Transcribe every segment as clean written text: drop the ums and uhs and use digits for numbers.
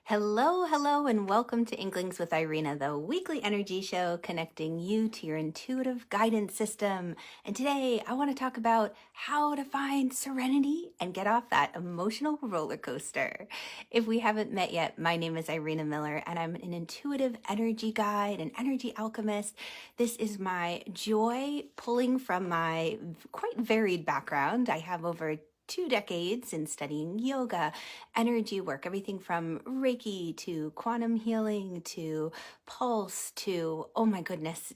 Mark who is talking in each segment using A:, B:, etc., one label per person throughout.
A: Hello, hello, and welcome to Inklings with Irena, the weekly energy show connecting you to your intuitive guidance system. And today I want to talk about how to find serenity and get off that emotional roller coaster. If we haven't met yet, my name is Irena Miller, and I'm an intuitive energy guide, an energy alchemist. This is my joy pulling from my quite varied background. I have over 2 decades in studying yoga, energy work, everything from Reiki to quantum healing to pulse to, oh my goodness,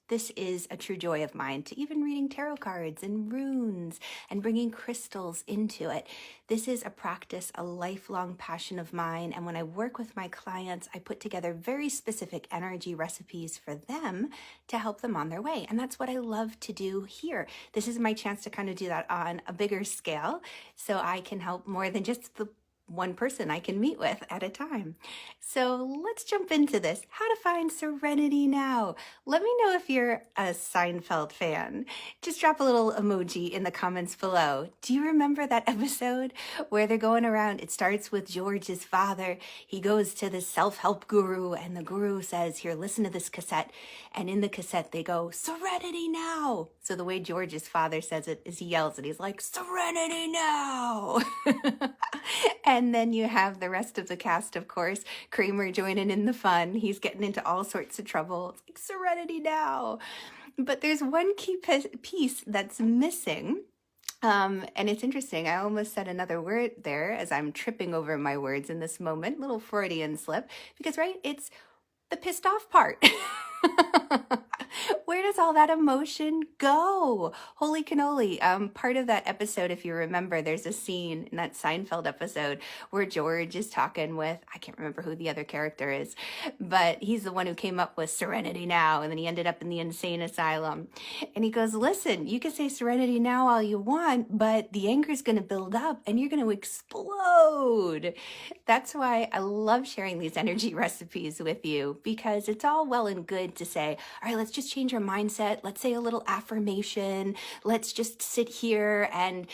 A: this is a true joy of mine, to even reading tarot cards and runes and bringing crystals into it. This is a practice, a lifelong passion of mine. And when I work with my clients, I put together very specific energy recipes for them to help them on their way. And that's what I love to do here. This is my chance to kind of do that on a bigger scale so I can help more than just the one person I can meet with at a time. So let's jump into this. How to find serenity now. Let me know if you're a Seinfeld fan. Just drop a little emoji in the comments below. Do you remember that episode where they're going around? It starts with George's father. He goes to the self-help guru and the guru says, here, listen to this cassette. And in the cassette, they go, serenity now. So the way George's father says it is he yells and he's like, serenity now. And then you have the rest of the cast, of course, Kramer joining in the fun. He's getting into all sorts of trouble. It's like serenity now. But there's one key piece that's missing. And it's interesting. I almost said another word there as I'm tripping over my words in this moment. Little Freudian slip. Because, right, it's the pissed off part. Where does all that emotion go? Holy cannoli. Part of that episode, if you remember, there's a scene in that Seinfeld episode where George is talking with, I can't remember who the other character is, but he's the one who came up with serenity now, and then he ended up in the insane asylum. And he goes, listen, you can say serenity now all you want, but the anger is going to build up and you're going to explode. That's why I love sharing these energy recipes with you, because it's all well and good to say, all right, let's just change our mindset. Let's say a little affirmation. Let's just sit here and,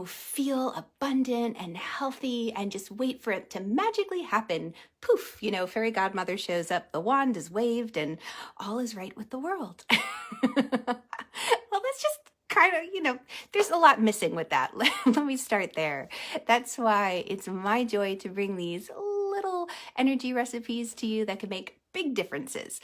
A: feel abundant and healthy and just wait for it to magically happen. Poof, fairy godmother shows up, the wand is waved, and all is right with the world. Well, let's just kind of, there's a lot missing with that. Let me start there. That's why it's my joy to bring these little energy recipes to you that can make big differences.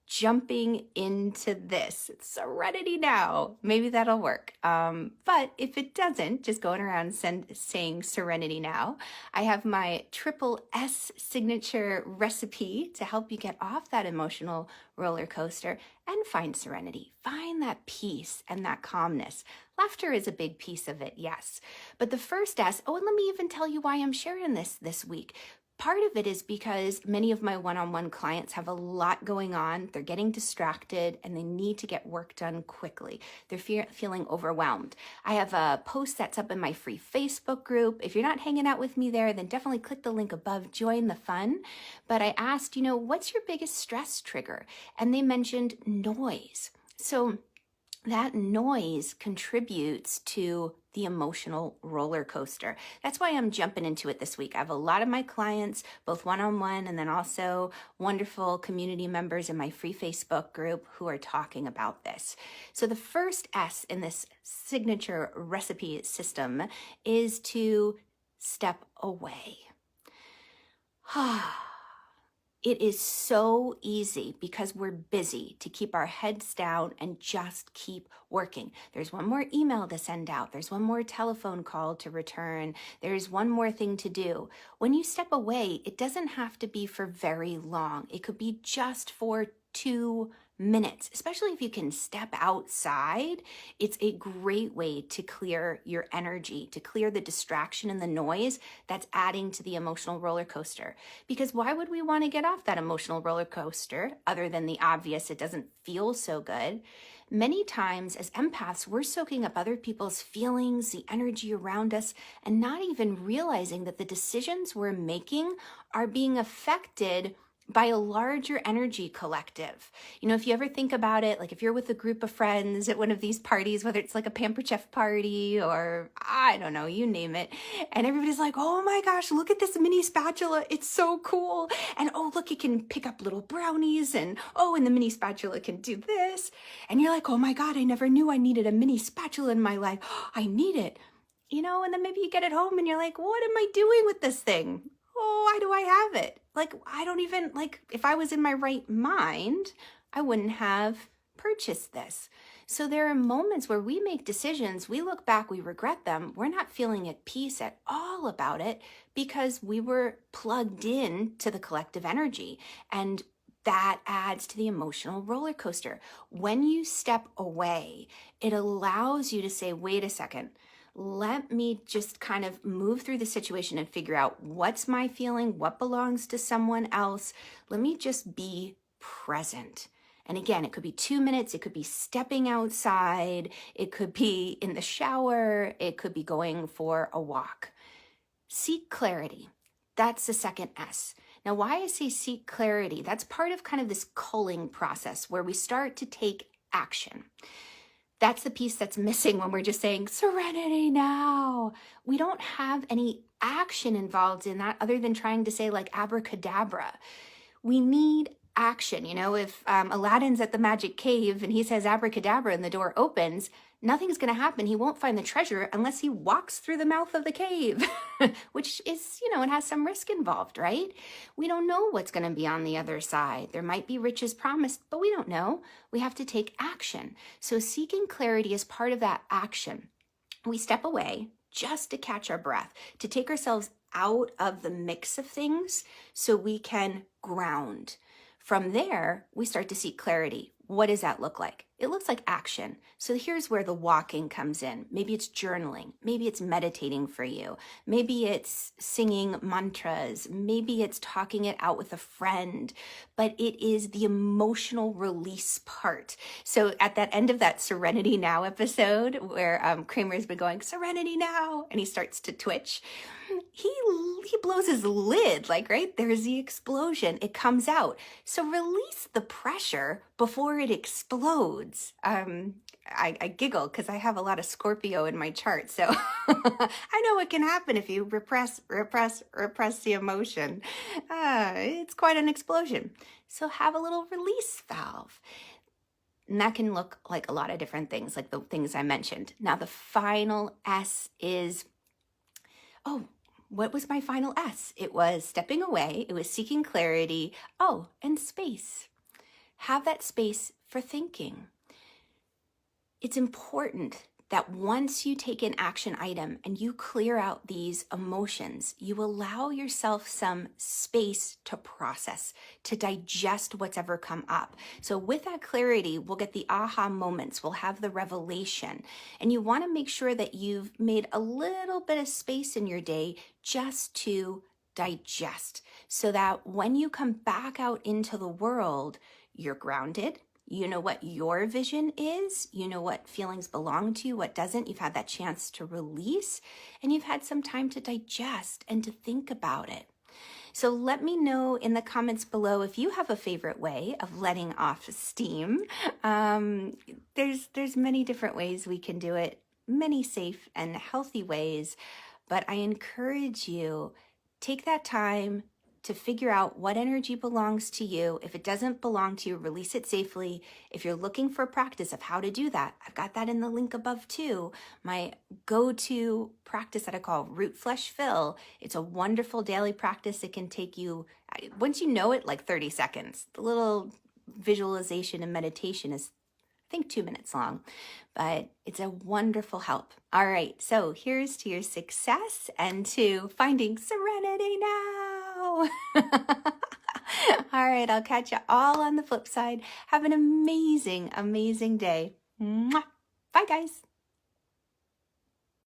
A: Jumping into this, serenity now, maybe that'll work. But if it doesn't, just going around saying serenity now, I have my triple S signature recipe to help you get off that emotional roller coaster and find serenity. Find that peace and that calmness. Laughter is a big piece of it, yes. But the first S, and let me even tell you why I'm sharing this week. Part of it is because many of my one-on-one clients have a lot going on. They're getting distracted and they need to get work done quickly. They're feeling overwhelmed. I have a post that's up in my free Facebook group. If you're not hanging out with me there, then definitely click the link above, join the fun. But I asked, what's your biggest stress trigger? And they mentioned noise. So that noise contributes to the emotional roller coaster. That's why I'm jumping into it this week. I have a lot of my clients, both one-on-one and then also wonderful community members in my free Facebook group who are talking about this. So the first S in this signature recipe system is to step away. It is so easy because we're busy to keep our heads down and just keep working. There's one more email to send out. There's one more telephone call to return. There's one more thing to do. When you step away, it doesn't have to be for very long. It could be just for 2 minutes, especially if you can step outside. It's a great way to clear your energy, to clear the distraction and the noise that's adding to the emotional roller coaster. Because why would we want to get off that emotional roller coaster other than the obvious, it doesn't feel so good? Many times as empaths, we're soaking up other people's feelings, the energy around us, and not even realizing that the decisions we're making are being affected by a larger energy collective. If you ever think about it, like if you're with a group of friends at one of these parties, whether it's like a Pamper Chef party or I don't know, you name it, and everybody's like, oh my gosh, look at this mini spatula. It's so cool. And oh, look, it can pick up little brownies. And oh, and the mini spatula can do this. And you're like, oh my God, I never knew I needed a mini spatula in my life. I need it. And then maybe you get it home and you're like, what am I doing with this thing? Oh, why do I have it? Like, I don't even, like, if I was in my right mind, I wouldn't have purchased this. So there are moments where we make decisions, we look back, we regret them. We're not feeling at peace at all about it because we were plugged in to the collective energy. And that adds to the emotional roller coaster. When you step away, it allows you to say, wait a second. Let me just kind of move through the situation and figure out what's my feeling, what belongs to someone else. Let me just be present. And again, it could be 2 minutes, it could be stepping outside, it could be in the shower, it could be going for a walk. Seek clarity. That's the second S. Now, why I say seek clarity, that's part of kind of this culling process where we start to take action. That's the piece that's missing when we're just saying, Serenity Now. We don't have any action involved in that other than trying to say like abracadabra. We need action. If Aladdin's at the magic cave and he says abracadabra and the door opens, nothing's going to happen. He won't find the treasure unless he walks through the mouth of the cave, which is, it has some risk involved, right? We don't know what's going to be on the other side. There might be riches promised, but we don't know. We have to take action. So seeking clarity is part of that action. We step away just to catch our breath, to take ourselves out of the mix of things so we can ground. From there, we start to seek clarity. What does that look like? It looks like action. So here's where the walking comes in. Maybe it's journaling. Maybe it's meditating for you. Maybe it's singing mantras. Maybe it's talking it out with a friend. But it is the emotional release part. So at that end of that Serenity Now episode where Kramer's been going, Serenity Now, and he starts to twitch, he blows his lid, like, right? There's the explosion. It comes out. So release the pressure before it explodes. I giggle because I have a lot of Scorpio in my chart. So I know what can happen if you repress the emotion. It's quite an explosion. So have a little release valve. And that can look like a lot of different things, like the things I mentioned. Now, the final S is, what was my final S? It was stepping away. It was seeking clarity. And space. Have that space for thinking. It's important that once you take an action item and you clear out these emotions, you allow yourself some space to process, to digest what's ever come up. So with that clarity, we'll get the aha moments, we'll have the revelation. And you want to make sure that you've made a little bit of space in your day just to digest, so that when you come back out into the world, you're grounded. You know what your vision is. You know what feelings belong to you, what doesn't. You've had that chance to release, and you've had some time to digest and to think about it. So let me know in the comments below if you have a favorite way of letting off steam. There's many different ways we can do it, many safe and healthy ways, but I encourage you, take that time to figure out what energy belongs to you. If it doesn't belong to you, release it safely. If you're looking for practice of how to do that, I've got that in the link above too. My go-to practice that I call Root Flesh Fill. It's a wonderful daily practice. It can take you, once you know it, like 30 seconds. The little visualization and meditation is, I think, 2 minutes long, but it's a wonderful help. All right, so here's to your success and to finding serenity now. All right, I'll catch you all on the flip side. Have an amazing, amazing day. Mwah. Bye, guys.